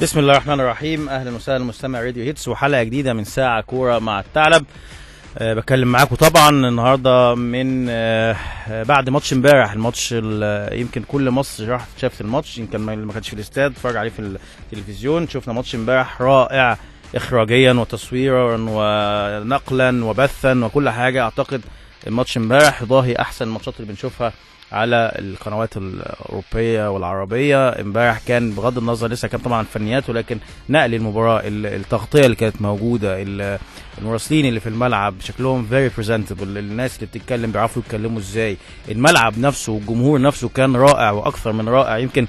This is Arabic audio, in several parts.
بسم الله الرحمن الرحيم. اهلا وسهلا مستمع راديو هيتس وحلقه جديده من ساعه كوره مع الثعلب. بكلم معاكم طبعا النهارده من بعد ماتش امبارح. الماتش يمكن كل مصر راحت شافت الماتش، يمكن ما كانش في الاستاد اتفرج عليه في التلفزيون. شفنا ماتش امبارح رائع اخراجيا وتصويرا ونقلا وبثا وكل حاجه. اعتقد الماتش امبارح ضاهي احسن الماتشات اللي بنشوفها على القنوات الأوروبية والعربية. امبارح كان بغض النظر لسه كان طبعا فنيات، ولكن نقل المباراة، التغطية اللي كانت موجودة، المراسلين اللي في الملعب شكلهم very presentable، الناس اللي بتتكلم بيعرفوا يتكلموا ازاي، الملعب نفسه والجمهور نفسه كان رائع واكثر من رائع. يمكن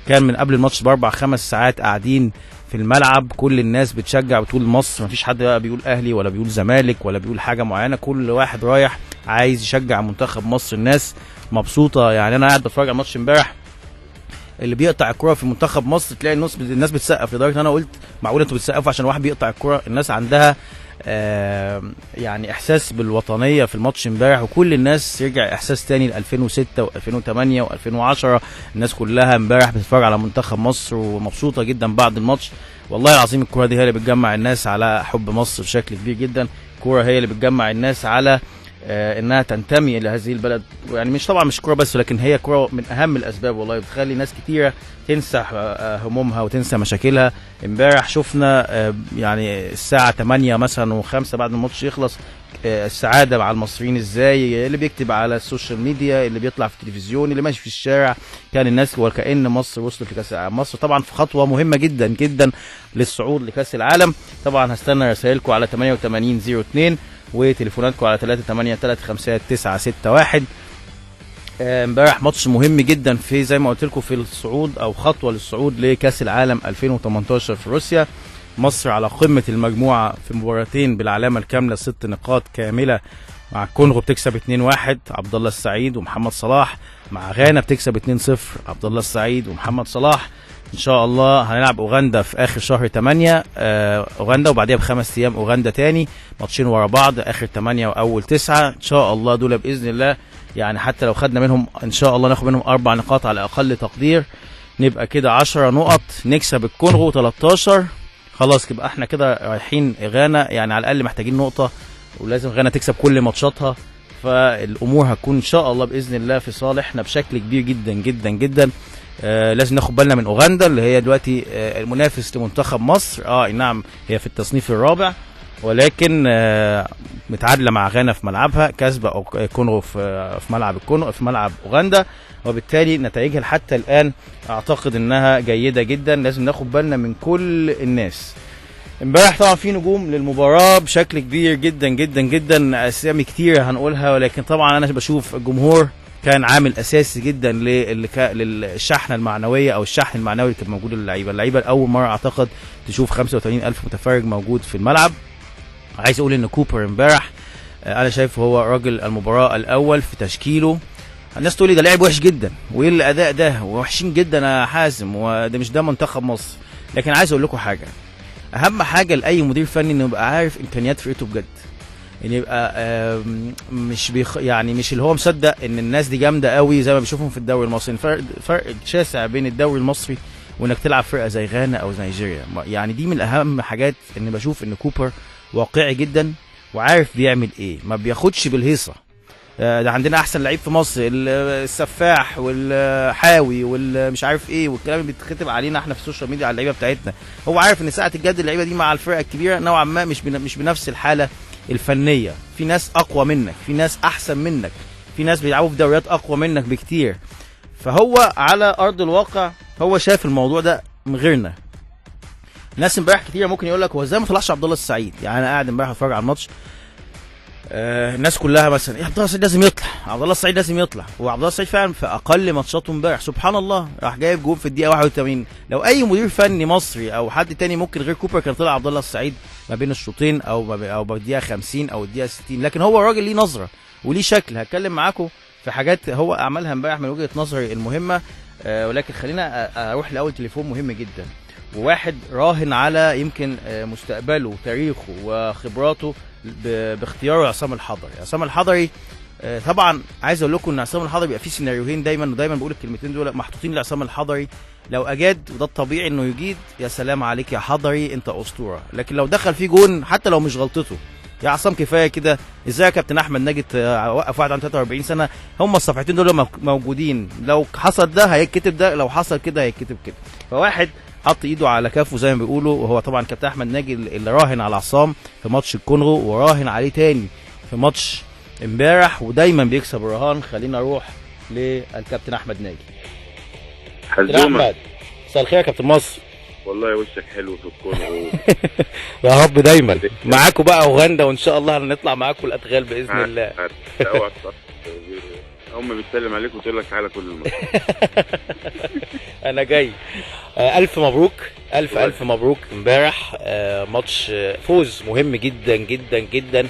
كان من قبل الماتش ب4-5 ساعات قاعدين في الملعب، كل الناس بتشجع بتقول مصر، مفيش حد بقى بيقول اهلي ولا بيقول زمالك ولا بيقول حاجة معينة، كل واحد رايح عايز يشجع منتخب مصر. الناس مبسوطه. يعني انا قاعد بتفرج على الماتش امبارح، اللي بيقطع الكره في منتخب مصر تلاقي الناس بتسقف، لدرجه انا قلت معقول انتوا بتسقفوا عشان واحد بيقطع الكره؟ الناس عندها يعني احساس بالوطنيه في الماتش امبارح، وكل الناس رجع احساس تاني ل 2006 و2008 و2010. الناس كلها امبارح بتتفرج على منتخب مصر ومبسوطه جدا بعد الماتش. والله العظيم الكره دي هي اللي بتجمع الناس على حب مصر بشكل كبير جدا. الكره هي اللي بتجمع الناس على انها تنتمي الى هذه البلد. يعني مش طبعا مش كوره بس، لكن هي كوره من اهم الاسباب. والله بتخلي ناس كتيره تنسى همومها وتنسى مشاكلها. امبارح شفنا يعني الساعه 8 مثلا و5 بعد الماتش يخلص السعاده مع المصريين ازاي، اللي بيكتب على السوشيال ميديا، اللي بيطلع في التلفزيون، اللي ماشي في الشارع، كان الناس وكأن مصر وصلت لكاس العالم. مصر طبعا في خطوه مهمه جدا جدا للصعود لكاس العالم. طبعا هستنى رسائلكم على 8802 وتليفوناتكم على 383-355-961. امبارح ماتش مهم جدا في زي ما قلت لكم في الصعود او خطوه للصعود لكاس العالم 2018 في روسيا. مصر على قمه المجموعه في مباراتين بالعلامه الكامله، 6 نقاط كامله. مع الكونغو بتكسب 2-1 عبد الله السعيد ومحمد صلاح. مع غانا بتكسب 2-0 عبد الله السعيد ومحمد صلاح. ان شاء الله هنلعب اوغندا في اخر شهر 8 اوغندا، وبعديها ب5 ايام اوغندا تاني، ماتشين ورا بعض اخر 8 واول 9 ان شاء الله. دول باذن الله يعني حتى لو خدنا منهم ان شاء الله ناخد منهم 4 نقاط على اقل تقدير، نبقى كده 10 نقط. نكسب الكونغو 13 خلاص، يبقى احنا كده رايحين غانا، يعني على الاقل محتاجين نقطه، ولازم غانا تكسب كل ماتشاتها. فالامور هتكون ان شاء الله باذن الله في صالحنا بشكل كبير جدا جدا جدا. لازم ناخد بالنا من اوغندا اللي هي دلوقتي المنافس لمنتخب مصر. نعم هي في التصنيف الرابع، ولكن متعادله مع غانا في ملعبها، كسبه كونغو في ملعب الكونغو في ملعب اوغندا، وبالتالي نتائجها حتى الان اعتقد انها جيده جدا. لازم ناخد بالنا من كل الناس. امبارح طبعا في نجوم للمباراه بشكل كبير جدا جدا جدا، اسامي كتير هنقولها، ولكن طبعا انا بشوف الجمهور كان عامل اساسي جدا للشحنه المعنويه او الشحن المعنوي اللي كان موجود للعيبه. اول مره اعتقد تشوف 85,000 متفرج موجود في الملعب. عايز اقول ان كوبر امبارح انا شايفه هو راجل المباراه الاول في تشكيله. الناس تقول لي ده لاعب وحش جدا، وايه الاداء ده، وحشين جدا يا حازم، وده مش ده منتخب مصر. لكن عايز اقول لكم حاجه، اهم حاجه لاي مدير فني انه يبقى عارف امكانيات فرقته بجد، ان يبقى مش يعني مش اللي هو مصدق ان الناس دي جامده قوي زي ما بيشوفهم في الدوري المصري. فرق شاسع بين الدوري المصري وانك تلعب فرقه زي غانا او نيجيريا. يعني دي من اهم حاجات، ان بشوف ان كوبر واقعي جدا وعارف بيعمل ايه، ما بياخدش بالهيصه. ده عندنا احسن لعيب في مصر، السفاح والحاوي والمش عارف ايه والكلام اللي بيتكتب علينا احنا في السوشيال ميديا على اللعيبه بتاعتنا. هو عارف ان ساعه الجد اللعيبه دي مع الفرقه الكبيره نوعا ما مش بنفس الحاله الفنيه. في ناس اقوى منك، في ناس احسن منك، في ناس بيلعبوا في دوريات اقوى منك بكتير. فهو على ارض الواقع هو شاف الموضوع ده من غيرنا. ناس امبارح كتير ممكن يقول لك هو ازاي ما طلعش عبد الله السعيد. يعني انا قاعد امبارح اتفرج على الماتش، الناس كلها مثلا عبد الله السعيد لازم يطلع، عبد الله السعيد لازم يطلع، وعبد الله السعيد فعلا في اقل ماتشاته امبارح سبحان الله راح جايب جول في الدقيقه 81. لو اي مدير فني مصري او حد تاني ممكن غير كوبر كان طلع عبد الله السعيد ما بين الشوطين او بالدقيقه 50 او الدقيقه 60، لكن هو راجل ليه نظره وليه شكل. هتكلم معاكم في حاجات هو عملها امبارح من وجهه نظري المهمه. ولكن خلينا اروح لاول تليفون مهم جدا، وواحد راهن على يمكن مستقبله وتاريخه وخبراته باختياره عصام الحضري. عصام الحضري طبعا عايز اقول لكم ان عصام الحضري بيبقى فيه سيناريوهين دايما، ودايما بقول الكلمتين دول محطوطين لعصام الحضري. لو اجاد وده الطبيعي انه يجيد، يا سلام عليك يا حضري انت اسطوره. لكن لو دخل فيه جون حتى لو مش غلطته، يا عصام كفايه كده. ازاي يا كابتن احمد ناجي وقف واحد عنده 43 سنه؟ هم الصفحتين دول موجودين، لو حصل ده هيتكتب ده، لو حصل كده هيتكتب كده. فواحد حط ايده على كفه زي ما بيقولوا، وهو طبعا كابتن احمد ناجي اللي راهن على عصام في ماتش الكونغو، وراهن عليه تاني في ماتش امبارح، ودايما بيكسب الرهان. خلينا نروح للكابتن احمد ناجي. كابتن احمد مساء الخير يا كابتن مصر. والله وشك حلو في الكونغو. يا رب دايما معاكم بقى اوغندا، وان شاء الله هنطلع معاكم الادغال باذن الله. هم بتسلم عليك وتقول لك تعالى كل الماتش. انا جاي. الف مبروك، الف مبروك امبارح. ماتش فوز مهم جدا جدا جدا،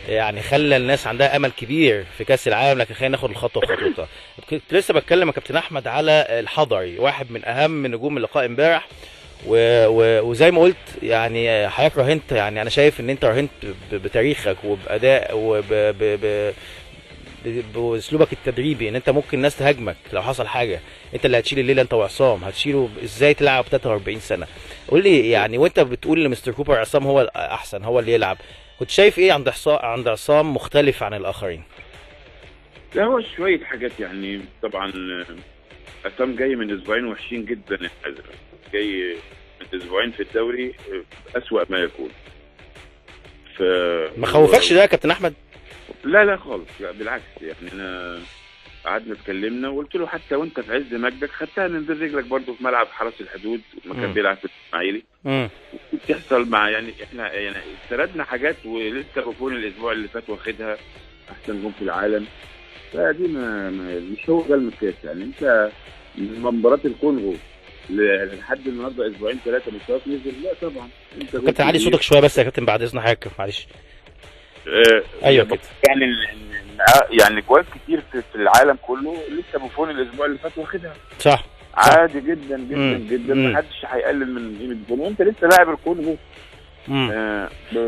يعني خلى الناس عندها امل كبير في كاس العالم. لكن خلينا ناخد الخطوه بخطوتها. كنت لسه بتكلم يا كابتن احمد على الحضري، واحد من اهم نجوم اللقاء امبارح، وزي ما قلت يعني حضرتك راهنت، يعني انا شايف ان انت راهنت بتاريخك وباداء باسلوبك التدريبي، ان انت ممكن الناس تهاجمك لو حصل حاجه، انت اللي هتشيل الليله انت وعصام. هتشيله ازاي تلعب 43 سنه؟ قول لي يعني، وانت بتقول لمستر كوبر عصام هو الاحسن، هو اللي يلعب، كنت شايف ايه عند عصام مختلف عن الاخرين؟ لا هو شويه حاجات يعني. طبعا عصام جاي من اسبوعين وحشين جدا، جاي من اسبوعين في الدوري اسوأ ما يكون. ما خوفكش ده يا كابتن احمد؟ لا خالص، لا بالعكس. يعني انا قعدنا اتكلمنا وقلت له حتى وانت في عز مجدك خدتها من بين رجلك برضه في ملعب حرس الحدود لما كان بيلعب في الاسماعيلي. بتحصل مع يعني احنا يعني استردنا حاجات، ولسه بوفون الاسبوع اللي فات واخدها احسن جون في العالم. فدي مش هو ده المقياس. يعني انت من مباراه الكونغو لحد النهارده اسبوعين ثلاثه مستواك نزل؟ لا طبعا. انت كابتن علي صوتك شويه بس يا كابتن بعد اذن حضرتك، معلش. ايوه كده. يعني جوال كتير في العالم كله لسه بوفون الاسبوع اللي فات واخدها. صح. عادي جدا جدا جدا، محدش هيقلل من قيمه الجون، وانت لسه لاعب الكونغو.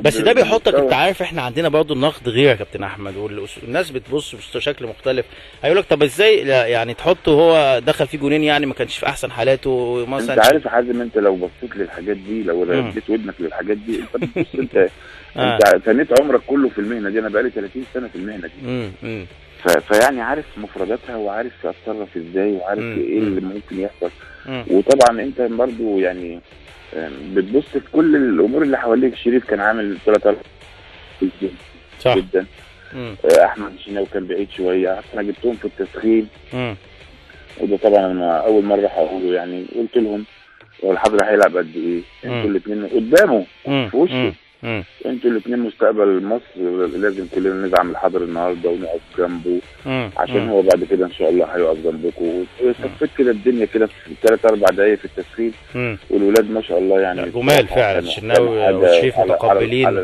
بس ده بيحطك، انت عارف احنا عندنا برضو النقد غير يا كابتن احمد، والناس بتبص بشكل مختلف. هيقول لك طب ازاي يعني تحطه هو دخل فيه جونين، يعني ما كانش في احسن حالاته مثلا. انت عارف يا حازم، انت لو بصيت للحاجات دي، لو رديت ودنك للحاجات دي، انت بتبص انت انت فنيت عمرك كله في المهنه دي. انا بقالي 30 سنه في المهنه دي. فيعني عارف مفرداتها، وعارف اتصرف ازاي، وعارف ايه اللي ممكن يحصل. وطبعا انت برضو يعني بتبص في كل الامور اللي حواليك. شريف كان عامل 3 صح جدا. احمد الشناوي كان بعيد شويه، انا جبتهم في التسخين. وده طبعا انا اول مره هقوله، يعني قلت لهم هو الحضري هيلعب قد ايه؟ انتوا الاثنين قدامه في وشه، انتوا الاثنين مستقبل مصر، لازم كلنا ندعم الحضري النهارده ونقف جنبه، عشان هو بعد كده ان شاء الله هيقف جنبكم. صفيت كده الدنيا كده في 3-4 دقايق في التسخين، والولاد ما شاء الله يعني جمال فعلا. الشناوي وشريف متقبلين على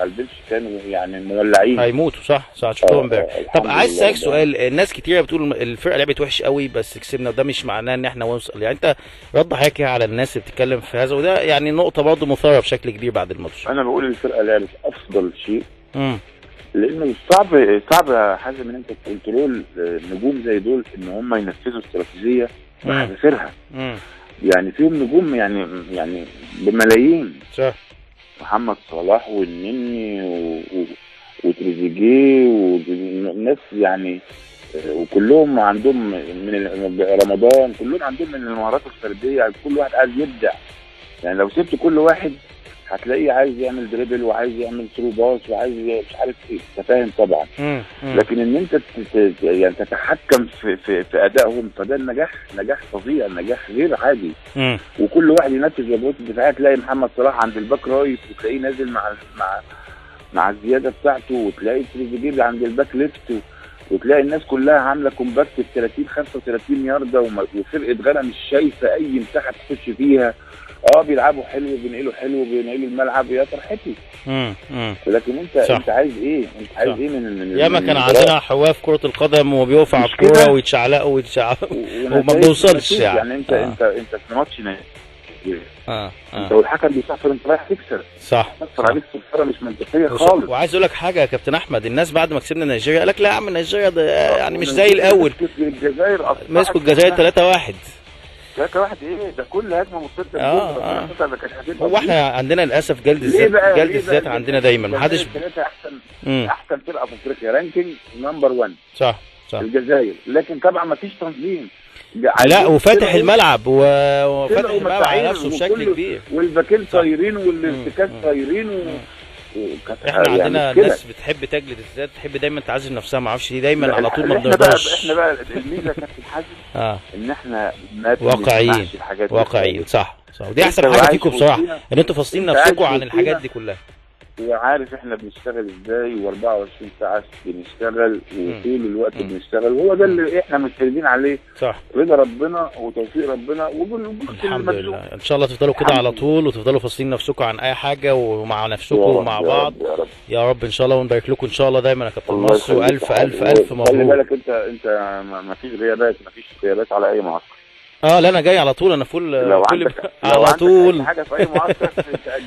البنش كانوا يعني مولعين، هيموتوا. صح شفتهم امبارح. طب عايز اسالك سؤال، الناس كتيره بتقول الفرقه لعبت وحش قوي بس كسبنا، وده مش معناه ان احنا وصل. يعني انت رد حضرتك على الناس اللي بتتكلم في هذا، وده يعني نقطه برضه مثاره بشكل كبير بعد الماتش. انا بقول الفرقه لعبت افضل شيء، لانه صعب يا حازم ان انت تكنترول نجوم زي دول ان هم ينفذوا استراتيجيه بحذافيرها. يعني فيهم نجوم يعني بملايين. صح. محمد صلاح والنني وتريزيجيه والناس يعني، وكلهم عندهم من رمضان، كلهم عندهم من المهارات الفرديه. يعني كل واحد عايز يبدع. يعني لو سبت كل واحد هتلاقيه عايز يعمل دريبل، وعايز يعمل ثرو باص، وعايز مش عارف ايه. انت فاهم طبعا. لكن ان انت يعني تتحكم في ادائهم، فده نجاح فظيع، نجاح غير عادي. وكل واحد ينفذ واجباته الدفاعيه. تلاقي محمد صلاح عند الباك رايت، وتلاقيه نازل مع الزياده بتاعته، وتلاقي تريزيجيه عند الباك ليفت، وتلاقي الناس كلها عامله كومباكت ب 30-35 يارده، وفرقه غانا مش شايفه اي مساحه تخش فيها. بيلعبوا حلو، بينقلوا حلو، بينقلوا الملعب، يا فرحتي. لكن انت عايز ايه؟ انت عايز ايه من ياما كان عندنا حواف كرة القدم وبيقف على الكورة ويتشعلقوا وما بيوصلش. يعني انت في ماتش انت والحكم بيصفر، انت رايح تكسب، صح صفر عليك صفاره مش منطقيه خالص. وعايز اقول لك حاجه يا كابتن احمد، الناس بعد ما كسبنا نيجيريا قال لك لا يا عم نيجيريا ده يعني مش زي الاول. الجزائر مسكوا الجزائر 3-1. 3-1 ايه ده؟ كل هجمه مرتده هو احنا عندنا للاسف جلد الذات، جلد الذات عندنا دايما محدش. احسن فرقه في افريقيا رانكينج نمبر 1. صح الجزائر، لكن طبعا ما فيش تنظيم. لا وفاتح الملعب وفاتح الملعب على نفسه بشكل كبير، والباكين طايرين والارتكاز طايرين احنا عندنا ناس بتحب تجلد الذات، تحب دايما تعزل نفسها، ما اعرفش ليه دايما على طول ما بنرضاش. احنا بقى الميزه كانت في الحزم ان احنا واقعيين صح ودي احسن حاجه فيكم بصراحه، ان انتوا فاصلين نفسكم عن الحاجات دي كلها. وعارف احنا بنشتغل ازاي، و24 ساعه بنشتغل وطول الوقت بنشتغل، وهو ده اللي احنا متفقين عليه. صح، رضا ربنا وتوفيق ربنا الحمد لله. ان شاء الله تفضلوا كده على طول، وتفضلوا فاصلين نفسكم عن اي حاجه ومع نفسكم ومع بعض يا رب ان شاء الله، ونبارك لكم ان شاء الله دايما يا كابتن مصر، والف الف الف مبروك. خلي بالك انت ما فيش غيابات على اي معسكر. لا انا جاي على طول، انا على طول حاجه في اي معسكر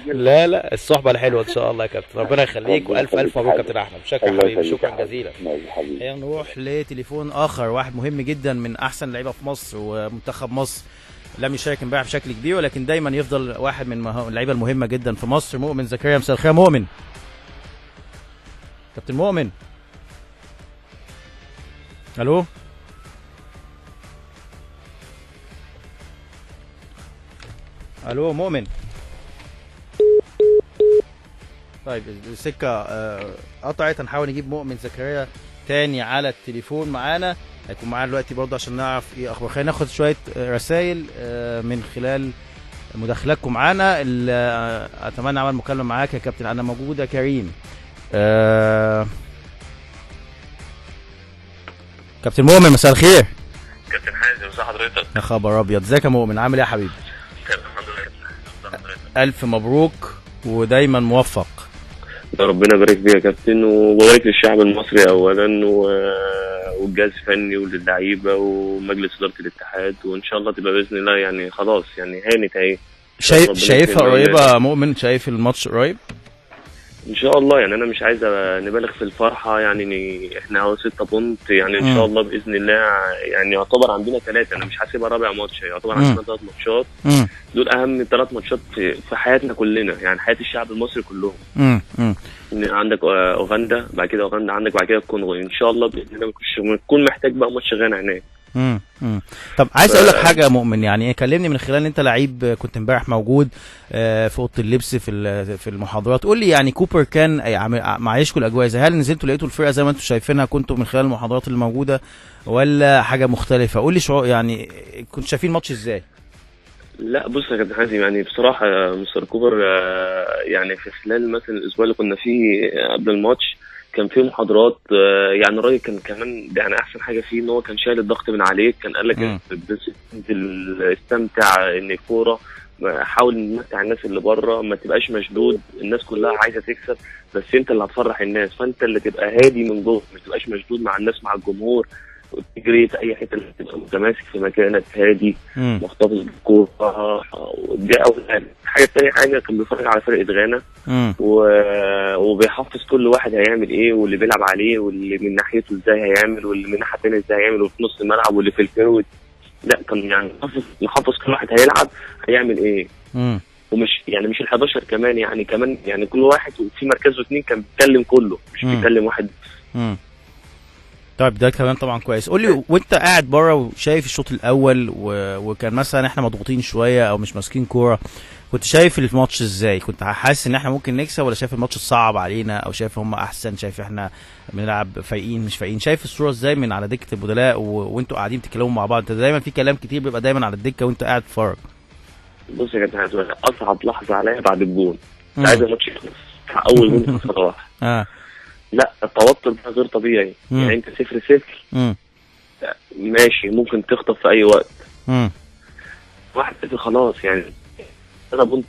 لا الصحبه الحلوه ان شاء الله يا كابتن، ربنا يخليك، والف الف مبروك كابتن احمد. شكرا حبيبي، شكرا جزيلا. نروح لتليفون اخر، واحد مهم جدا من احسن لعيبه في مصر ومنتخب مصر، لم يشارك امبارح بشكل كبير ولكن دايما يفضل واحد من اللعيبه المهمه جدا في مصر، مؤمن زكريا. مساء الخير مؤمن. كابتن مؤمن، الو الو مؤمن. طيب السكه قطعت، هنحاول نجيب مؤمن زكريا تاني على التليفون معانا، هيكون معانا دلوقتي برضه عشان نعرف ايه اخبار. خلينا ناخد شويه رسائل من خلال مداخلاتكم معانا. اتمنى اعمل مكالمه معاك يا كابتن، انا موجود يا كريم. كابتن مؤمن مساء الخير. كابتن حازم ازي حضرتك؟ يا خبر ابيض، ازيك يا مؤمن، عامل ايه يا حبيبي؟ الف مبروك ودايما موفق. ربنا يبارك فيك يا كابتن، وبارك للشعب المصري اولا والجهاز الفني وللعيبه ومجلس اداره الاتحاد، وان شاء الله تبقى باذن الله يعني خلاص يعني هانت اهي. شايفها قريبه مؤمن؟ شايف الماتش قريب ان شاء الله؟ يعني انا مش عايز نبالغ في الفرحه، يعني احنا اهو 6 بونت يعني ان شاء الله باذن الله، يعني يعتبر عندنا 3، انا مش حاسبها رابع ماتش، يعتبر عندنا 3 ماتشات دول اهم 3 ماتشات في حياتنا كلنا، يعني حياه الشعب المصري كلهم. عندك اوغندا، بعد كده اوغندا عندك، بعد كده الكونغو، ان شاء الله باذن الله مش تكون محتاج بقى ماتش غانا هناك. طب عايز اقول لك حاجه يا مؤمن، يعني كلمني من خلال ان انت لعيب كنت امبارح موجود في اوضه اللبس في المحاضرات، قول لي يعني كوبر كان معيشكم الاجواء ازاي؟ هل نزلتوا لقيتوا الفرقه زي ما انتم شايفينها كنتوا من خلال المحاضرات اللي موجوده، ولا حاجه مختلفه؟ قول لي شعور، يعني كنتوا شايفين الماتش ازاي؟ لا بص يا كابتن حازم، يعني بصراحه مستر كوبر يعني في خلال مثلا الاسبوع اللي كنا فيه قبل الماتش كان في محاضرات، يعني الراجل كان كمان يعني احسن حاجه فيه ان هو كان شايل الضغط من عليك، كان قال لك استمتع ان الكوره، حاول نمتع الناس اللي بره، ما تبقاش مشدود، الناس كلها عايزه تكسب بس انت اللي هتفرح الناس، فانت اللي تبقى هادي من جوه، ما تبقاش مشدود مع الناس مع الجمهور، وتجري في اي حته، تبقى متماسك في مكانك هادي محتفظ بالكوره. دي اول حاجه. تاني حاجه كان بيتفرج على فرقه غانا وبيحفظ كل واحد هيعمل ايه، واللي بيلعب عليه، واللي من ناحيته ازاي هيعمل، واللي من ناحيه ثانيه ازاي هيعمل، واللي في نص الملعب، واللي في الفيرود. لا كان يعني محفظ كل واحد هيلعب هيعمل ايه. ومش يعني مش ال11 كمان، يعني كل واحد في مركزه 2 كان بيتكلم كله، مش بيتكلم واحد. طيب ده كمان طبعا كويس. قول لي وانت قاعد بره وشايف الشوط الاول وكان مثلا احنا مضغوطين شويه او مش ماسكين كوره، كنت شايف الماتش ازاي؟ كنت حاسس ان احنا ممكن نكسب، ولا شايف الماتش صعب علينا، او شايف هم احسن، شايف احنا بنلعب فايقين مش فايقين؟ شايف الصوره ازاي من على دكه البدلاء وانتوا قاعدين تتكلموا مع بعض؟ انت دايما في كلام كتير بيبقى دايما على الدكه وانت قاعد تتفرج. بص يا كابتن، اصعب لحظه عليا بعد الجون، عايز الماتش يخلص، اول جون صراحه لا التوتر ده غير طبيعي. يعني انت 0-0 ماشي، ممكن تخطف في اي وقت، 1-0 خلاص، يعني انا بنت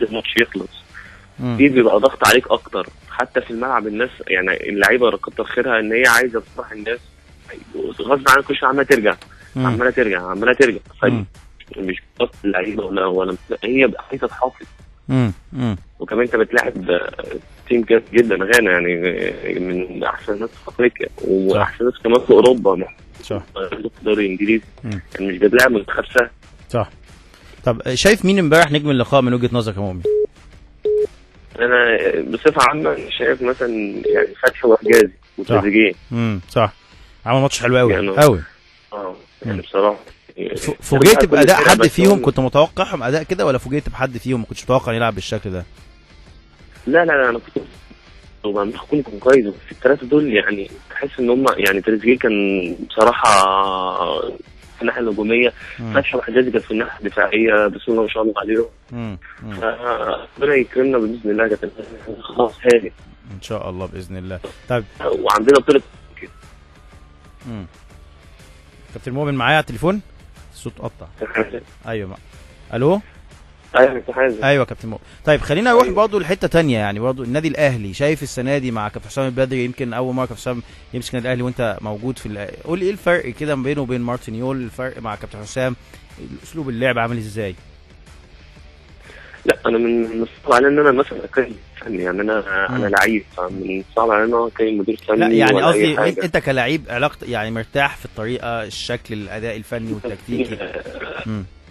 الماتش يخلص، دي بيبقى ضغط عليك اكتر. حتى في الملعب الناس يعني اللعيبه كتر خيرها ان هي عايزه تفرح الناس، غصب عنك كل شويه عماله ترجع عماله ترجع مش بس اللعيبه ولا هي عايزه تحافظ. وكمان انت بتلاعب تيم كويس جدا غانا، يعني من احسن ناس في افريقيا واحسن ناس كمان في اوروبا. صح. الدوري الانجليزي يعني مش بتلاعب منتخب سهل. صح. طب شايف مين امبارح نجم اللقاء من وجهه نظرك يا مؤمن؟ انا بصفه عامه شايف مثلا يعني فتحي وحجازي وتريزيجيه. صح. عمل ماتش حلو قوي يعني قوي. يعني بصراحه فوجئت باداء حد فيهم؟ كنت متوقعهم اداء كده ولا فوجئت بحد فيهم ما كنتش متوقع يلعب بالشكل ده؟ لا انا كنت كان كويس، بس الثلاثه دول يعني تحس ان هم يعني تريزيجيه كان بصراحه في الناحيه الهجوميه، فتحي وحجازي كان في الناحيه الدفاعيه بسم الله ما شاء الله عليهم. فربنا يكرمنا باذن الله. كانت خلاص هادي ان شاء الله باذن الله. طيب وعندنا بطوله كده. كابتن مؤمن معايا على التليفون؟ الصوت قطع. ايوه الو. ايوه كابتن مؤمن. طيب خلينا نروح برضه لحته ثانيه، يعني برضه النادي الاهلي شايف السنه دي مع كابتن حسام البدري، يمكن اول مره كابتن حسام يمسك النادي الاهلي وانت موجود في قول لي ايه الفرق كده ما بينه وبين مارتن يول؟ الفرق مع كابتن حسام، اسلوب اللعب عامل ازاي؟ لا انا من الصعب علي ان انا مثلا اكلم فني، يعني انا لعيب، فمن الصعب علي ان انا اكلم مدير فني. لا يعني قصدي انت كلاعب علاقه يعني مرتاح في الطريقه، الشكل، الاداء الفني والتكتيكي.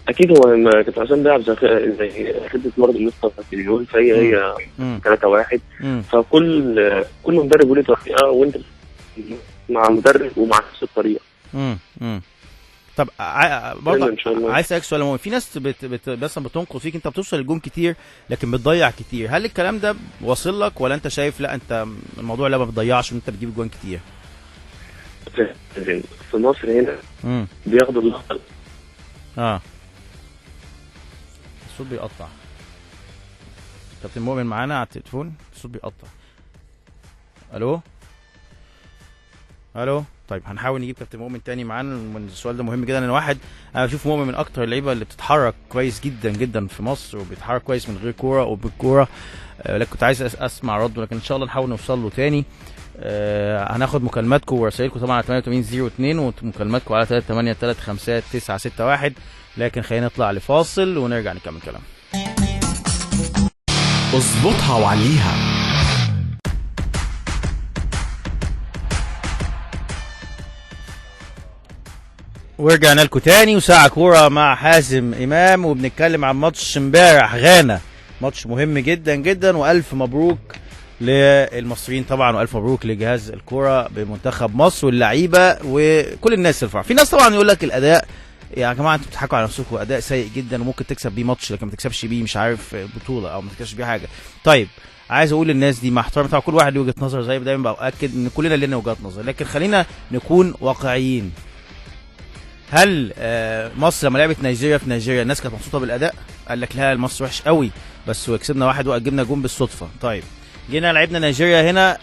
اكيد هو كابتن حسام بيلعب زي خدة برضه مستر مليون، فهي 3-1، فكل مدرب له طريقه، وانت مع مدرب ومع نفس الطريقه. طب برضه عايز اسالك سؤال مهم. في ناس مثلا بتنقد فيك، انت بتوصل الجون كتير لكن بتضيع كتير، هل الكلام ده واصل لك ولا انت شايف لا انت الموضوع لا ما بتضيعش وانت بتجيب جوان كتير؟ في مصر هنا بياخدوا اللقطه. الصوت بيقطع. كابتن مؤمن معانا على التليفون، الصوت بيقطع. الو. طيب هنحاول نجيب كابتن مؤمن تاني معانا، السؤال ده مهم جدا. انا بشوف مؤمن من اكتر اللعيبه اللي بتتحرك كويس جدا جدا في مصر، وبيتحرك كويس من غير كوره وبالكوره. لكن كنت عايز اسمع رده، لكن ان شاء الله نحاول نوصل له تاني. هناخد مكالماتكم ورسائلكم طبعا على 8802 ومكالماتكم على 383356961، لكن خلينا نطلع لفاصل ونرجع نكمل كلام. اظبطها وعليها. ورجعنا لكم تاني وساعة كورة مع حازم إمام، وبنتكلم عن ماتش امبارح غانا، ماتش مهم جدا جدا، وألف مبروك للمصريين طبعا، وألف مبروك لجهاز الكورة بمنتخب مصر واللعيبة وكل الناس الفرح. في ناس طبعا يقول لك الأداء يا جماعة انتوا بتضحكوا على نفسكم، أداء سيء جدا وممكن تكسب بيه ماتش لكن ما تكسبش بيه مش عارف بطولة أو ما تكسبش بيه حاجة. طيب عايز اقول للناس دي مع احترامي طبعا كل واحد له وجهه نظر، زي ما دايما باكد ان كلنا لنا وجهات نظر، لكن خلينا نكون واقعيين. هل مصر لما لعبت نيجيريا في نيجيريا الناس كانت مبسوطه بالاداء؟ قال لك لا مصر وحش قوي بس كسبنا 1 وجبنا جون بالصدفه. طيب جينا لعبنا نيجيريا هنا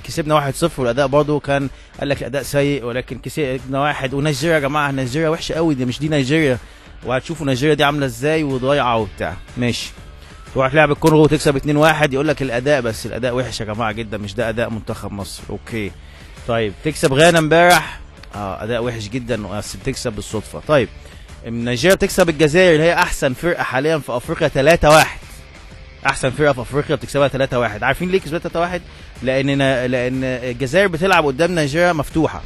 كسبنا 1-0 والاداء برضه كان قال لك الاداء سيء، ولكن كسبنا 1. ونيجيريا يا جماعه نيجيريا وحشه قوي، دي مش دي نيجيريا، وهتشوفوا نيجيريا دي عامله ازاي وضايعه وبتاع. ماشي تروح تلعب الكونغو وتكسب 2-1 يقول لك الاداء، بس الاداء وحش يا جماعه جدا، مش ده اداء منتخب مصر. اوكي طيب تكسب غانا امبارح اداء وحش جدا بس بتكسب بالصدفه. طيب نيجيريا بتكسب الجزائر اللي هي احسن فرقه حاليا في افريقيا 3-1، احسن فرقه في افريقيا بتكسبها 3-1. عارفين ليه كسبتها 3-1؟ لان الجزائر بتلعب قدام نيجيريا مفتوحه،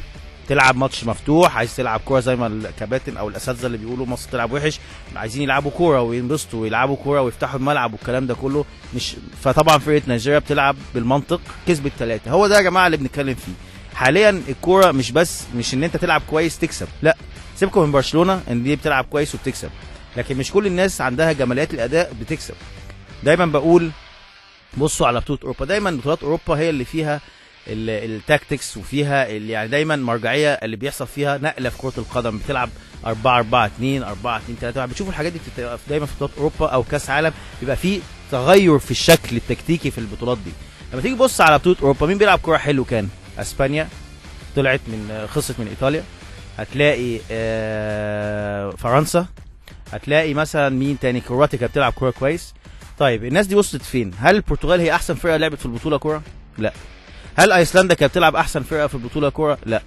تلعب ماتش مفتوح، عايز تلعب كوره زي ما الكباتن او الاساتذه اللي بيقولوا مصر تلعب وحش، عايزين يلعبوا كوره وينبسطوا ويلعبوا كوره ويفتحوا الملعب والكلام ده كله مش. فطبعا فرقه نيجيريا بتلعب بالمنطق، كسبت 3. هو ده يا جماعه اللي بنتكلم فيه حاليا. الكوره مش ان انت تلعب كويس تكسب، لا سيبكم من برشلونه ان دي بتلعب كويس وبتكسب، لكن مش كل الناس عندها جماليات الاداء بتكسب. دايما بقول بصوا على بطوله اوروبا، دايما بطولات اوروبا هي اللي فيها التاكتكس وفيها اللي يعني دايما مرجعيه اللي بيحصل فيها نقله في كره القدم، بتلعب 4-4-2 4-2-3. بتشوفوا الحاجات دي دايما في بطولات اوروبا او كاس عالم، بيبقى في تغير في الشكل التكتيكي في البطولات دي. لما تيجي تبص على بطوله اوروبا مين بيلعب كوره حلو؟ كان اسبانيا طلعت خسرت من ايطاليا، هتلاقي فرنسا، هتلاقي مثلا مين تاني، كرواتيا كانت بتلعب كوره كويس. طيب الناس دي وصلت فين؟ هل البرتغال هي احسن فرقه لعبت في البطوله كوره؟ لا. هل ايسلندا كانت بتلعب احسن فرقه في البطوله كوره؟ لا.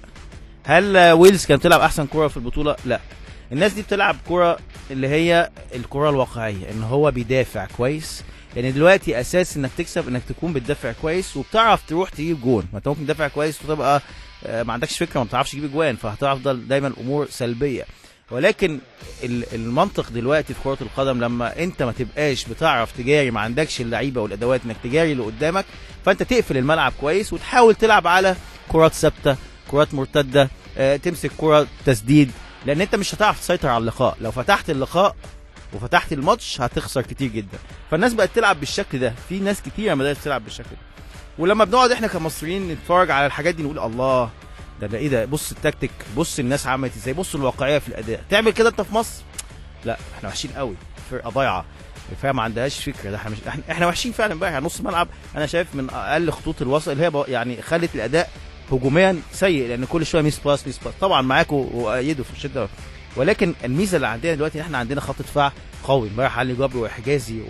هل ويلز كانت بتلعب احسن كوره في البطوله؟ لا. الناس دي بتلعب كرة اللي هي الكرة الواقعية، ان هو بيدافع كويس. يعني دلوقتي اساس انك تكسب انك تكون بتدافع كويس وبتعرف تروح تجيب جون. ما انت ممكن تدافع كويس وتبقى ما عندكش فكرة ما بتعرفش تجيب جوان، فهتفضل دايما الامور سلبية. ولكن المنطق دلوقتي في كرة القدم لما انت ما تبقاش بتعرف تجاري، ما عندكش اللعيبة والادوات انك تجاري اللي قدامك، فانت تقفل الملعب كويس وتحاول تلعب على كرات ثابتة، كرات مرتدة، تمسك كرة تسديد، لان انت مش هتعرف تسيطر على اللقاء. لو فتحت اللقاء وفتحت الماتش هتخسر كتير جدا. فالناس بقت تلعب بالشكل ده، في ناس كتير بدأت تلعب بالشكل ده. ولما بنقعد احنا كمصريين نتفرج على الحاجات دي نقول الله ده ايه ده، بص التكتيك، بص الناس عملت ازاي، بص الواقعيه في الاداء. تعمل كده انت في مصر؟ لا، احنا وحشين قوي، فرقه ضايعه، الفرقه ما عندهاش فكره. ده احنا وحشين فعلا امبارح. نص ملعب انا شايف من اقل خطوط الوسط اللي هي يعني خلت الاداء هجوميا سيء، لان كل شويه ميس باس. طبعا معاكم وايدوا في الشده، ولكن الميزه اللي عندنا دلوقتي ان احنا عندنا خط دفاع قوي. امبارح علي جبر وحجازي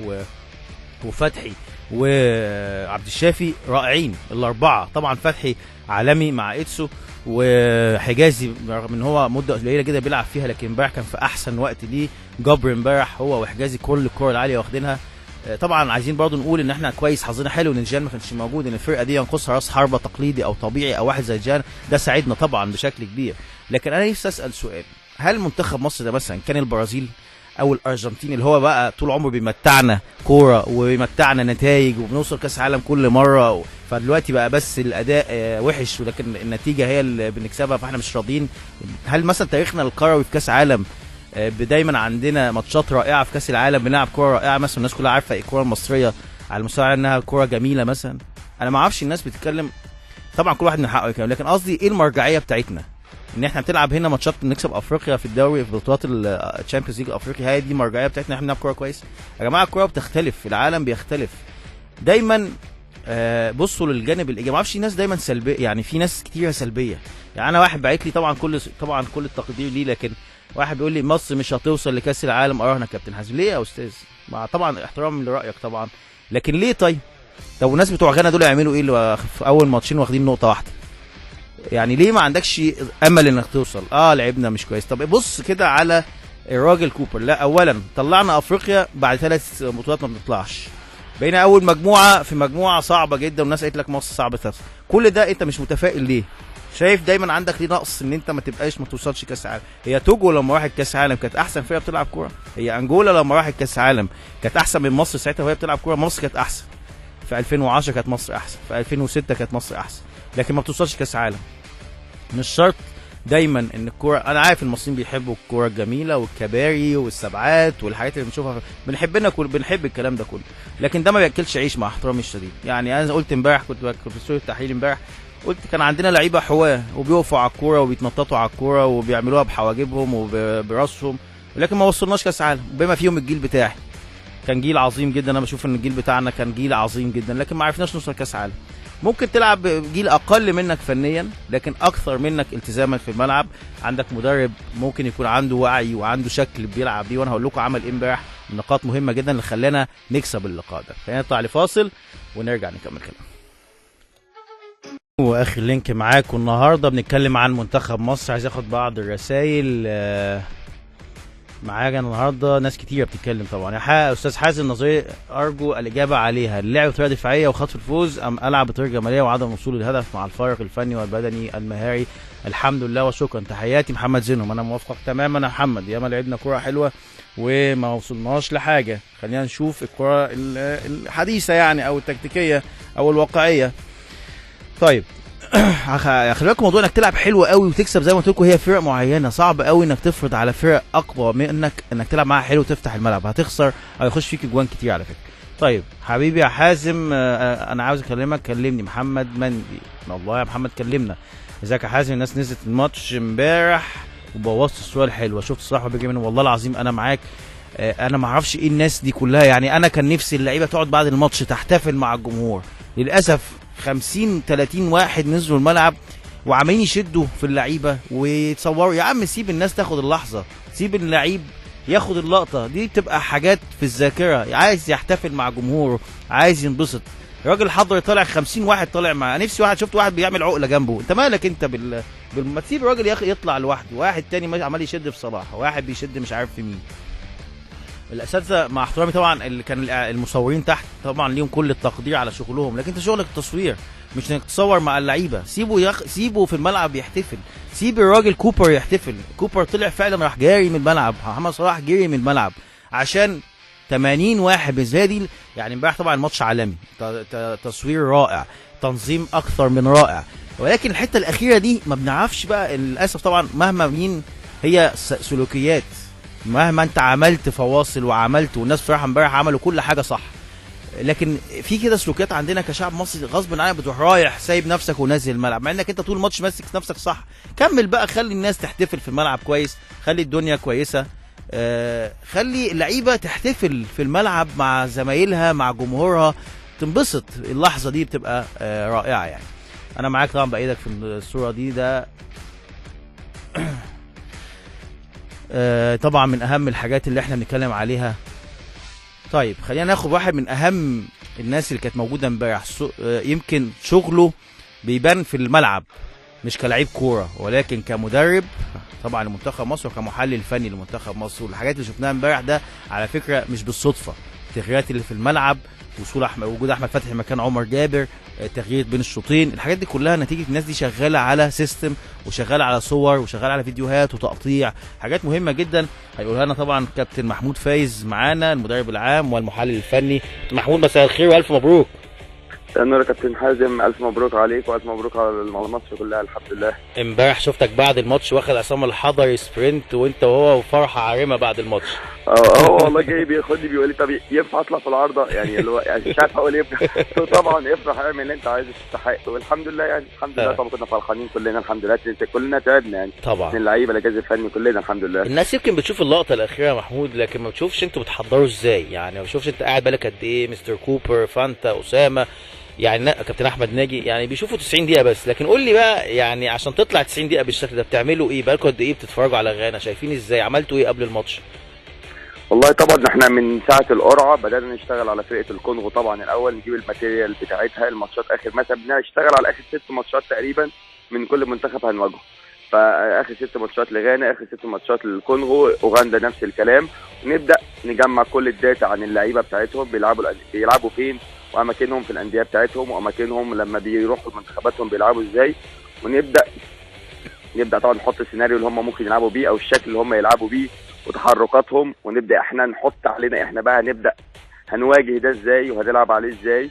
وفتحي وعبد الشافي رائعين الاربعه. طبعا فتحي عالمي مع ايتسو، وحجازي رغم ان هو مده قليله جدا بيلعب فيها لكن امبارح كان في احسن وقت ليه. جبر امبارح هو وحجازي كل الكره العاليه واخدينها. طبعا عايزين برضو نقول ان احنا كويس، حظنا حلو ان جان ما كانش موجود، ان الفرقه دي ينقصها راس حربه تقليدي او طبيعي او واحد زي جان، ده ساعدنا طبعا بشكل كبير. لكن انا نفسي اسال سؤال، هل منتخب مصر ده مثلا كان البرازيل او الارجنتين اللي هو بقى طول عمره بيمتعنا كوره وبيمتعنا نتائج وبنوصل كاس عالم كل مره، فدلوقتي بقى بس الاداء وحش ولكن النتيجه هي اللي بنكسبها فاحنا مش راضيين؟ هل مثلا تاريخنا الكروي في كاس عالم دايما عندنا ماتشات رائعه في كاس العالم، بنلعب كوره رائعه مثلا الناس كلها عارفه الكوره المصريه على المستوى انها كوره جميله مثلا؟ انا ما اعرفش الناس بتتكلم، طبعا كل واحد من حقه يتكلم، لكن قصدي ايه المرجعيه بتاعتنا؟ ان احنا بتلعب هنا ماتشات نكسب افريقيا في الدوري في بطولات الشامبيونز ليج الافريقي، هي دي المرجعيه بتاعتنا احنا بنلعب كوره كويس؟ يا جماعه الكوره بتختلف، العالم بيختلف دايما. بصوا للجانب الايجابي. ما اعرفش ناس دايما سلبيه، يعني في ناس كتيره سلبيه. يعني انا واحد باعت لي طبعا كل التقدير ليه، لكن واحد بيقول لي مصر مش هتوصل لكاس العالم اراهنا كابتن حازم. ليه يا استاذ؟ مع طبعا احترام لرايك طبعا، لكن ليه؟ طيب والناس بتوع غانا دول يعملوا ايه اللي في اول ماتشين واخدين نقطه واحده؟ يعني ليه ما عندكش امل انك توصل؟ لعبنا مش كويس. طب بص كده على الراجل كوبر. لا، اولا طلعنا افريقيا بعد 3 بطولات ما بنطلعش، بقينا اول مجموعه في مجموعه صعبه جدا والناس قالت لك مصر صعبه تفصل. كل ده انت مش متفائل ليه؟ شايف دايما عندك ليه نقص ان انت ما توصلش كاس عالم؟ هي توجو لما راحت كاس عالم كانت احسن فرقه بتلعب كوره؟ هي انجولا لما راحت كاس عالم كانت احسن من مصر ساعتها وهي بتلعب كوره؟ مصر كانت احسن في 2010، كانت مصر احسن في 2006، كانت مصر احسن، لكن ما بتوصلش كاس عالم. مش شرط دايما ان الكوره، انا عارف المصريين بيحبوا الكوره الجميله والكباري والسبعات والحاجات اللي بنشوفها بنحب الكلام ده كله، لكن ده ما بياكلش عيش مع احترامي الشديد. يعني انا قلت امبارح كنت في استوديو التحليل امبارح، قلت كان عندنا لعيبه حواه وبيقفوا على الكوره وبيتنططوا على الكوره وبيعملوها بحواجبهم وبراسهم، ولكن ما وصلناش كاس عالم. بما فيهم الجيل بتاعي كان جيل عظيم جدا، انا بشوف ان الجيل بتاعنا كان جيل عظيم جدا، لكن ما عرفناش نوصل كاس عالم. ممكن تلعب جيل اقل منك فنيا لكن اكثر منك التزاما في الملعب، عندك مدرب ممكن يكون عنده وعي وعنده شكل بيلعب بيه، وانا هقول لكم عمل ايه امبارح، نقاط مهمه جدا اللي خلانا نكسب اللقاء ده. خلينا نطلع لفاصل ونرجع نكمل كلام. واخر لينك معاكم النهارده بنتكلم عن منتخب مصر. عايز اخد بعض الرسائل معانا النهارده، ناس كتير بتتكلم طبعا. يا استاذ حازم نظريه ارجو الاجابه عليها، اللعب بطريقه دفاعيه وخطف الفوز ام العب بطريقه جماليه وعدم الوصول للهدف مع الفارق الفني والبدني المهاري؟ الحمد لله وشكرا. تحياتي محمد زينهم. انا موافقك تماما يا محمد، ياما لعبنا كره حلوه وما وصلناش لحاجه. خلينا نشوف الكره الحديثه يعني او التكتيكيه او الواقعيه. طيب خلي بالكم موضوع انك تلعب حلو قوي وتكسب زي ما قلت لكم، هي فرق معينه صعب قوي انك تفرض على فرق اقوى منك انك تلعب معاها حلو وتفتح الملعب، هتخسر او يخش فيك اجوان كتير على فكره. طيب حبيبي يا حازم، انا عاوز اكلمك، كلمني. محمد مندي، والله يا محمد كلمنا. ازيك يا حازم؟ الناس نزلت الماتش امبارح وبوظت الصوره الحلوه، شفت صراحه بيجي منه، والله العظيم انا معاك. انا ما اعرفش ايه الناس دي كلها، يعني انا كان نفسي اللعيبه تقعد بعد الماتش تحتفل مع الجمهور. للاسف 50-30 واحد نزلوا الملعب وعمالين يشدوا في اللعيبه ويتصوروا. يا عم سيب الناس تاخد اللحظه، سيب اللعيب ياخد اللقطه دي، تبقى حاجات في الذاكره. عايز يحتفل مع جمهوره، عايز ينبسط، الراجل حضر طالع 50 واحد طالع معاه. نفسي واحد شفت واحد بيعمل عقله جنبه. انت مالك انت ما تسيب الراجل يا اخي يطلع لوحده. واحد تاني عمال يشد في صلاح، واحد بيشد مش عارف في مين. الاساتذه مع احترامي طبعا اللي كان المصورين تحت طبعا ليهم كل التقدير على شغلهم، لكن انت شغلك التصوير مش انك تصور مع اللعيبه. سيبه في الملعب يحتفل، سيب الراجل كوبر يحتفل. كوبر طلع فعلا راح جاري من الملعب، محمد صلاح جري من الملعب عشان 80 واحد بالنسبه دي. يعني امبارح طبعا الماتش عالمي، تصوير رائع، تنظيم اكثر من رائع، ولكن الحته الاخيره دي ما بنعرفش بقى للاسف طبعا مهما مين هي سلوكيات، مهما انت عملت فواصل وعملت، والناس بصراحه امبارح عملوا كل حاجه صح، لكن في كده سلوكيات عندنا كشعب مصري غصب عنك بتروح رايح سايب نفسك ونازل الملعب، مع انك انت طول الماتش ماسك نفسك صح. كمل بقى، خلي الناس تحتفل في الملعب كويس، خلي الدنيا كويسه، خلي اللعيبه تحتفل في الملعب مع زمايلها مع جمهورها، تنبسط. اللحظه دي بتبقى رائعه يعني. انا معاك طبعا بايدك في الصوره دي. ده طبعا من اهم الحاجات اللي احنا بنتكلم عليها. طيب خلينا ناخد واحد من اهم الناس اللي كانت موجوده امبارح، يمكن شغله بيبان في الملعب مش كلاعب كوره ولكن كمدرب طبعا لمنتخب مصر وكمحلل فني لمنتخب مصر. والحاجات اللي شفناها امبارح ده على فكره مش بالصدفه، التغييرات اللي في الملعب، وجود احمد فتحي مكان عمر جابر، تغيير بين الشوطين، الحاجات دي كلها نتيجه الناس دي شغاله على سيستم وشغاله على صور وشغاله على فيديوهات وتقطيع، حاجات مهمه جدا هيقولها لنا طبعا كابتن محمود فايز معانا المدرب العام والمحلل الفني. محمود مساء الخير والف مبروك. النور يا كابتن حازم، الف مبروك عليك والف مبروك على مصر كلها. الحمد لله. امبارح شفتك بعد الماتش واخد عصام الحضري سبرنت وانت وهو وفرحه عارمه بعد الماتش. والله جاي بياخدني بيقول لي طب ينفع اطلع في العارضه، يعني اللي هو يعني مش عارف اقول ايه. طبعا افرح، اعمل اللي انت عايزه، تستحق. والحمد لله يعني الحمد لله طبعا كنا فرحانين كلنا الحمد لله، كلنا تعبنا يعني طبعا من اللعيبه للجهاز الفني كلنا الحمد لله. الناس يمكن بتشوف اللقطه الاخيره يا محمود لكن ما بتشوفش انتوا بتحضروا ازاي، يعني ما بتشوفش انت قاعد بالك قد ايه، مستر كوبر، فانتا، اسامه، يعني كابتن احمد ناجي، يعني بيشوفوا 90 دقيقه بس. لكن قول لي بقى يعني عشان تطلع 90 دقيقه بالشكل ده بتعملوا ايه؟ بقالكم قد ايه بتتفرجوا على غانا؟ شايفين ازاي؟ عملتوا ايه قبل الماتش؟ والله طبعا احنا من ساعه القرعه بدانا نشتغل على فرقه الكونغو. طبعا الاول نجيب الماتيريال بتاعتها، الماتشات اخر مثلا بنشتغل على اخر 6 ماتشات تقريبا من كل منتخب هنواجهه، فاخر 6 ماتشات لغانا، اخر 6 ماتشات للكونغو، اوغندا نفس الكلام. ونبدا نجمع كل الداتا عن اللعيبه بتاعتهم، بيلعبوا فين واماكنهم في الانديه بتاعتهم، واماكنهم لما بيروحوا منتخباتهم بيلعبوا ازاي. ونبدا طبعا نحط السيناريو اللي هم ممكن يلعبوا بيه او الشكل اللي هم يلعبوا بيه وتحركاتهم، ونبدا احنا نحط علينا احنا بقى نبدا هنواجه ده ازاي وهنلعب عليه ازاي،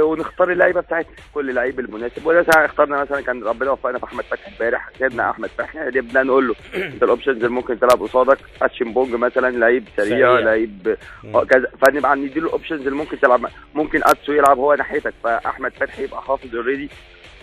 ونختار اللعيبه بتاعتنا كل لعيب المناسب. وده اخترنا مثلا كان ربنا وفقنا في احمد فتحي امبارح، جبنا احمد فتحي نبدا نقول له انت الاوبشنز اللي ممكن تلعب قصادك اتشيمبونج مثلا لعيب سريع لعيب كذا، فنبقى نديله الاوبشنز اللي ممكن تلعب. ممكن اتسو يلعب هو ناحيتك، فاحمد فتحي يبقى حافظ اوريدي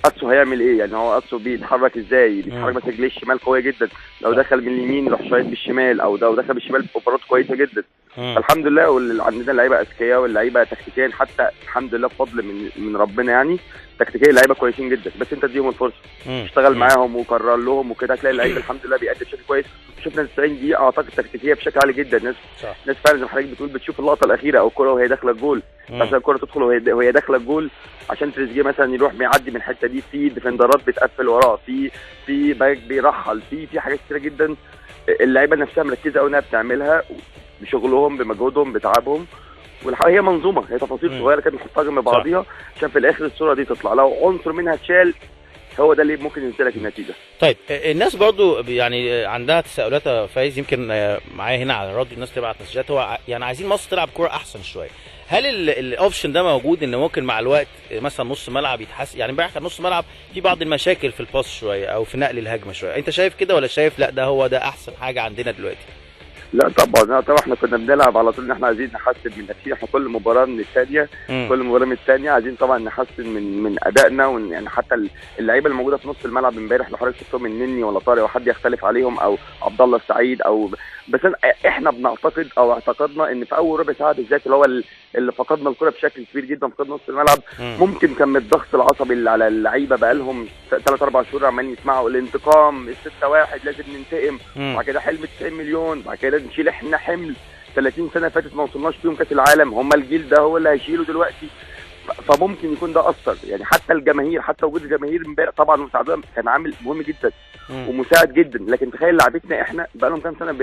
اتسو هيعمل ايه، يعني هو اتسو بيتحرك ازاي، بيتحرك مثلا رجليه الشمال قويه جدا، لو دخل من اليمين يروح شايط بالشمال، او لو دخل بالشمال اوفرات كويسه جدا. فالحمد لله عندنا لعيبه اذكياء واللعيبه تكتيكيا حتى الحمد لله بفضل من ربنا، يعني تكتيكيا اللعيبه كويسين جدا، بس انت اديهم الفرصه اشتغل معاهم وكرر لهم وكده هتلاقي اللعيبه الحمد لله بيأدي بشكل كويس. شفنا 90 دقيقه اعتقد تكتيكيه بشكل عالي جدا. ناس فعلا زي ما حضرتك بتقول بتشوف اللقطه الاخيره او الكره وهي داخله الجول، عشان الكره تدخل وهي داخله الجول، عشان تريزيجيه مثلا يروح بيعدي من الحته دي، في ديفندرات بتقفل وراه، في باك بيرحل، في حاجات كتيره جدا اللعيبه نفسها مركزه قوي انها بتعملها بشغلهم بمجهودهم بتعبهم. والحقيقه هي منظومه، هي تفاصيل صغيره كانت محطوطه جنب بعضيها عشان في الاخر الصوره دي تطلع. لو عنصر منها اتشال هو ده اللي ممكن ينزلك النتيجه. طيب الناس برضو يعني عندها تساؤلات يا فايز، يمكن معايا هنا على الراديو الناس تبعت مسجات، هو يعني عايزين مصر تلعب كوره احسن شويه. هل الاوبشن ده موجود ان ممكن مع الوقت مثلا نص ملعب يتحسن؟ يعني امبارح كان نص ملعب في بعض المشاكل في الباص شويه او في نقل الهجمه شويه، انت شايف كده ولا شايف لا ده هو ده احسن حاجه عندنا دلوقتي؟ لا طبعا احنا كنا بنلعب على طول ان احنا عايزين نحسن من نفسنا، احنا كل مباراه من الثانيه كل مباراه من الثانيه عايزين طبعا نحسن من ادائنا، يعني حتى اللعيبه الموجوده في نص الملعب امبارح لو حضرتك شفتهم من نني ولا طارق وحد يختلف عليهم او عبد الله السعيد او بس احنا بنعتقد او اعتقدنا ان في اول ربع ساعه بالذات اللي هو اللي فقدنا الكره بشكل كبير جدا، فقدنا نص الملعب. ممكن كان من الضغط العصبي اللي على اللعيبه بقى لهم 3-4 شهور عمالين يسمعوا الانتقام، 6-1 لازم ننتقم، بعد كده حلم 90 مليون، بعد كده نشيل احنا حمل 30 سنه فاتت ما وصلناش فيهم كاس العالم، هم الجيل ده هو اللي هيشيله دلوقتي. فممكن يكون ده اثر يعني. حتى الجماهير، حتى وجود الجماهير امبارح طبعا مساعدهم كان عامل مهم جدا ومساعد جدا. لكن تخيل لعبتنا احنا بقى لهم كام سنه ما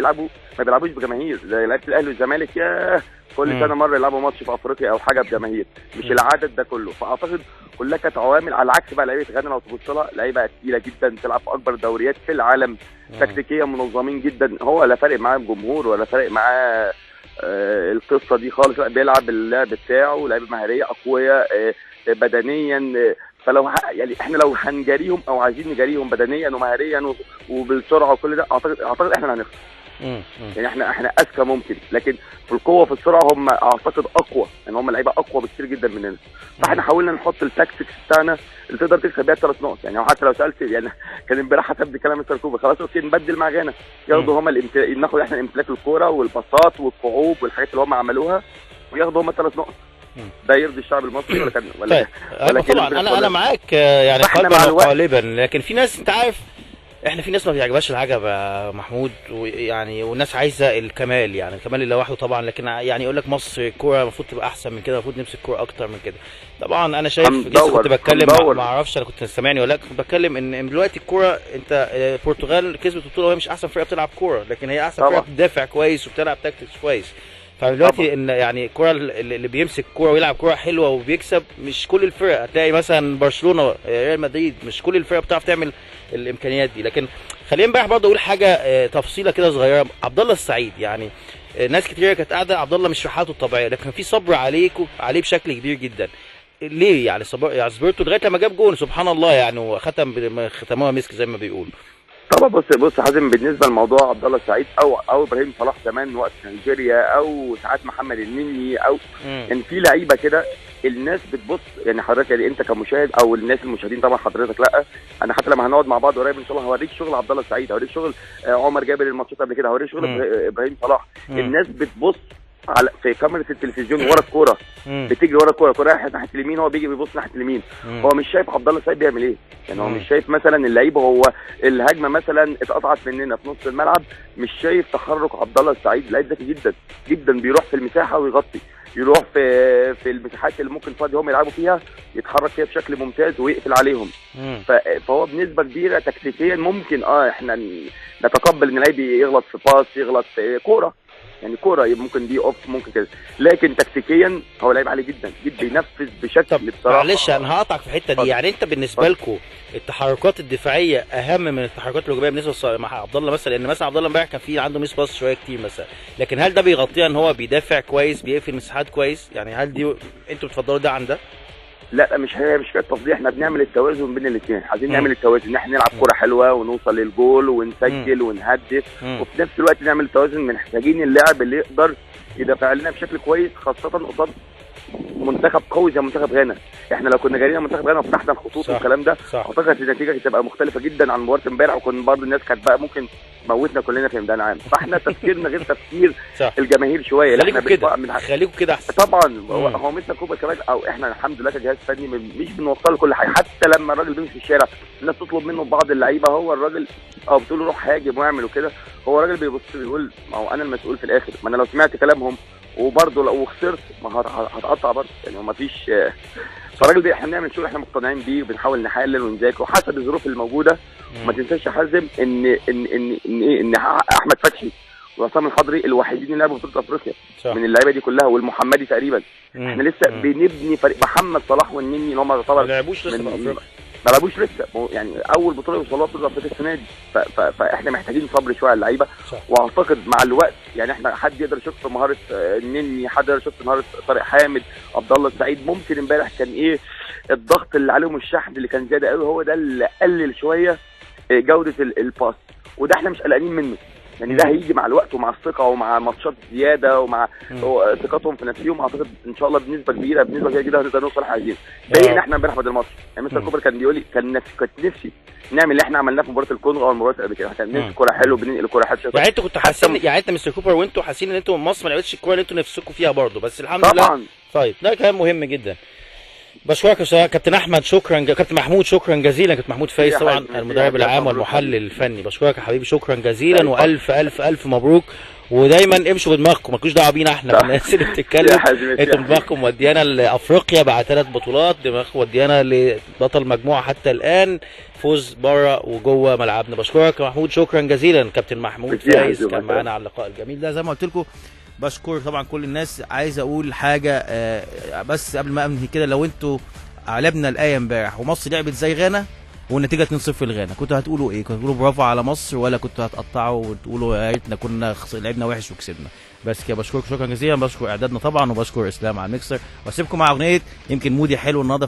بيلعبوش بجماهير، زي لعيبه الاهلي والزمالك يا كل سنه مره يلعبوا ماتش في افريقيا او حاجه بجماهير، مش العدد ده كله. فاعتقد كلها كانت عوامل، على عكس بقى لعيبه غانا لو تبص لها لعيبه تقيله جدا تلعب في اكبر دوريات في العالم، تكتيكيا منظمين جدا. هو لا فارق معاه الجمهور ولا فارق معاه القصه دي خالص، لا بيلعب اللعب بتاعه، لعيبه مهاريه اقوياء بدنيا. فلو يعني احنا لو هنجاريهم او عايزين نجاريهم بدنيا ومهاريا وبالسرعه وكل ده، اعتقد احنا اللي هنخسر. يعني احنا اذكى ممكن، لكن في القوه في السرعه هم اعتقد اقوى، يعني هم لعيبه اقوى بكتير جدا مننا. فاحنا حاولنا نحط التاكتكس بتاعنا اللي تقدر تكسب بيها 3 نقط. يعني حتى لو سالت يعني كان امبارح حسب كلام مستر كوبا، خلاص اوكي نبدل مع غانا، ياخدوا هم ناخد احنا امتلاك الكوره والباصات والصعوب والحاجات اللي هم عملوها، وياخدوا هم 3 نقط. ده يرضي الشعب المصري ولا كان طيب. طبعا انا معاك يعني قلبا وقالبا، لكن في ناس انت عارف احنا في ناس ما بيعجبهاش العجب يا محمود، ويعني والناس عايزه الكمال، يعني الكمال اللي لوحده طبعا. لكن يعني يقول لك مصر الكوره المفروض تبقى احسن من كده، المفروض نمسك الكوره اكتر من كده. طبعا انا شايف لسه كنت بتكلم، ما اعرفش انا كنت سامعني ولا كنت بتكلم ان دلوقتي الكوره انت البرتغال كسبت البطوله وهي مش احسن فرقه بتلعب كوره، لكن هي احسن فرقه بتدافع كويس وبتلعب تاكتكس كويس. فدلوقتي ان يعني الكوره اللي بيمسك كوره ويلعب كوره حلوه وبيكسب مش كل الفرق. هتلاقي مثلا برشلونه، ريال مدريد، مش كل الفرق بتعرف تعمل الامكانيات دي. لكن خلينا امبارح برضه اقول حاجه تفصيله كده صغيره. عبد الله السعيد يعني ناس كتير كانت قاعده عبد الله مش في حالته الطبيعيه، لكن في صبر عليه بشكل كبير جدا. ليه يعني صبرته لغايه لما جاب جون سبحان الله يعني، وختم ختموها مسك زي ما بيقولوا. طبعا بص حازم، بالنسبه لموضوع عبد الله السعيد او ابراهيم صلاح زمان وقت نيجيريا، او ساعات محمد النني، او يعني في لعيبه كده الناس بتبص. يعني حضرتك يعني انت كمشاهد او الناس المشاهدين طبعا حضرتك، لا انا حتى لما هنقعد مع بعض قريب ان شاء الله هوريك شغل عبد الله السعيد، هوريك شغل عمر جابر الماتشات قبل كده، هوريك شغل ابراهيم صلاح. الناس بتبص على في كاميرا التلفزيون ورا الكوره، بتيجي ورا الكوره رايح ناحيه اليمين، هو بيجي بيبص ناحيه اليمين، هو مش شايف عبد الله السعيد بيعمل ايه. يعني هو مش شايف مثلا اللعيبه، هو الهجمه مثلا اتقطعت مننا في نص الملعب، مش شايف تحرك عبد الله السعيد. لعيب ذكي جدا جدا، بيروح في المساحه ويغطي، يروح في المساحات اللي ممكن فاضي هم يلعبوا فيها، يتحرك فيها بشكل ممتاز ويقفل عليهم. فهو بنسبه كبيره تكتيكيا ممكن احنا نتقبل ان اللعيب يغلط في باس، يغلط في كوره، يعني كوره ممكن دي اوف ممكن كده، لكن تكتيكيا هو لعيب عالي جدا جدا، بينفذ بشكل بصراحه. معلش انا هقطعك في الحته دي. يعني انت بالنسبه لكم التحركات الدفاعيه اهم من التحركات الهجوميه بالنسبه مع عبد الله مثلا؟ لان مثلا عبد الله امبارح كان في عنده ميس باص شويه كتير مثلا، لكن هل ده بيغطيها ان هو بيدافع كويس، بيقفل مساحات كويس؟ يعني هل دي انتوا بتفضلوا ده عن ده؟ لا مش كده التفضيل، احنا بنعمل التوازن بين الاثنين، عايزين نعمل التوازن ان احنا نلعب كوره حلوه ونوصل للجول ونسجل ونهدف، وفي نفس الوقت نعمل التوازن، محتاجين اللاعب اللي يقدر يدافع لنا بشكل كويس، خاصه قصاد منتخب قوي زي منتخب غانا. احنا لو كنا جايين منتخب غانا وفتحنا الخطوط والكلام ده، اعتقد النتيجه هتبقى مختلفه جدا عن مباراه امبارح، وكنا برضه الناس كانت بقى ممكن موتنا كلنا في ميدان عام. فاحنا تفكيرنا غير تفكير الجماهير شويه. خليكم كده احسن. طبعا هو مثل كوبا كمان، او احنا الحمد لله كجهاز فني مش بنوصل له كل حاجه. حتى لما الراجل بيمشي في الشارع الناس تطلب منه بعض اللعيبه، هو الراجل بتقول له روح هاجم واعمل وكده، هو الراجل بيبص بيقول ما هو انا المسؤول في الاخر، ما انا لو سمعت كلامهم وبرضه لو خسرت ما هتقطع برضه، يعني ما فيش. فالراجل احنا بنعمل شغل احنا مقتنعين بيه، وبنحاول نحلل ونذاكر وحسب الظروف الموجوده. ما تنساش يا حازم ان احمد فتحي وعصام الحضري الوحيدين اللي لعبوا بطوله افريقيا من اللعيبه دي كلها، والمحمدي تقريبا. احنا لسه بنبني فريق. محمد صلاح والنني اللي هم يعتبر ما لعبوش لسه في افريقيا، ما لعبوش لسه، يعني اول بطوله يوصلوها بطوله افريقيا السنه دي. فاحنا محتاجين صبر شويه على اللعيبه، واعتقد مع الوقت يعني احنا حد يقدر يشوف في مهاره النني، حد يقدر يشوف في مهاره طارق حامد، عبد الله السعيد. ممكن امبارح كان الضغط اللي عليهم، الشحن اللي كان زياده قوي، هو ده اللي قلل شويه جوده الباس، وده احنا مش قلقانين منه. يعني ده هيجي مع الوقت ومع الثقه ومع ماتشات زياده ومع ثقتهم في نفسهم. اعتقد ان شاء الله بنسبه كبيره جدا هنقدر نوصل عايزين. باين ان احنا امبارح بعد الماتش يعني مستر كوبر كان بيقول لي كنت نفسي نعمل اللي احنا عملناه في مباراه الكونغو او المباراه قبل كده، كان نفسي كوره حلوه بننقل الكوره حلوه. يعني انتوا كنتوا حاسين، يعني انت مستر كوبر وانتوا حاسين ان انتوا مصر ما لعبتش الكوره اللي انتوا نفسكم فيها برضه، بس الحمد لله. طيب ده كلام مهم جدا. بشكرك يا كابتن احمد، شكرا كابتن محمود، شكرا جزيلا. كابتن محمود فايز طبعا المدرب العام والمحلل الفني، بشكرك يا حبيبي شكرا جزيلا، والف الف الف مبروك. ودايما امشوا بدماغكم، مالكوش دعوه بينا احنا الناس اللي بتتكلم، انتوا دماغكم موديانا لافريقيا بعد 3 بطولات، دماغكم موديانا لبطل مجموعه حتى الان، فوز بره وجوه ملعبنا. بشكرك يا محمود شكرا جزيلا. كابتن محمود فايز كان معانا على اللقاء الجميل ده. زي ما قلت لكم بشكر طبعا كل الناس. عايز اقول حاجه بس قبل ما انهي كده، لو انتوا علبنا الايه امبارح ومصر لعبت زي غانا والنتيجه 2-0 لغانا، كنتوا هتقولوا ايه؟ كنتوا هتقولوا برافو على مصر، ولا كنتوا هتقطعوا وتقولوا يا ريتنا كنا لعبنا وحش وكسبنا؟ بس كده بشكرك شكرا جزيلا. بشكر اعدادنا طبعا، وبشكر اسلام على الميكسر، واسيبكم مع اغنيه يمكن مودي حلو النهارده،